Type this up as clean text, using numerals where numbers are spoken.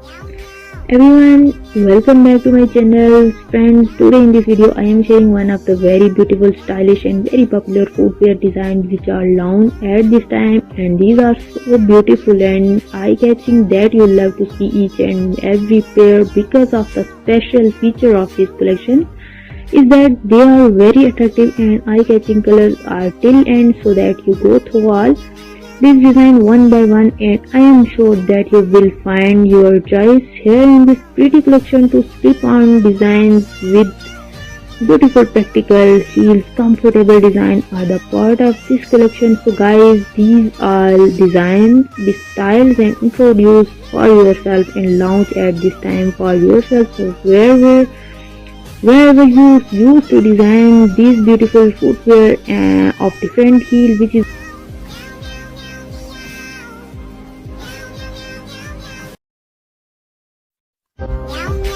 Everyone, welcome back to my channel. Friends, today in this video I am sharing one of the very beautiful, stylish and very popular footwear designs which are launched at this time, and these are so beautiful and eye-catching that you'll love to see each and every pair because of the special feature of this collection is that they are very attractive and eye-catching. Colors are till end so that you go through all this design one by one, and I am sure that you will find your choice here in this pretty collection. To slip on designs with beautiful practical heels, comfortable design are the part of this collection. So guys, these are designs, the styles and introduced for yourself and launch at this time for yourself. So wherever you used to design these beautiful footwear of different heel, which is Meow.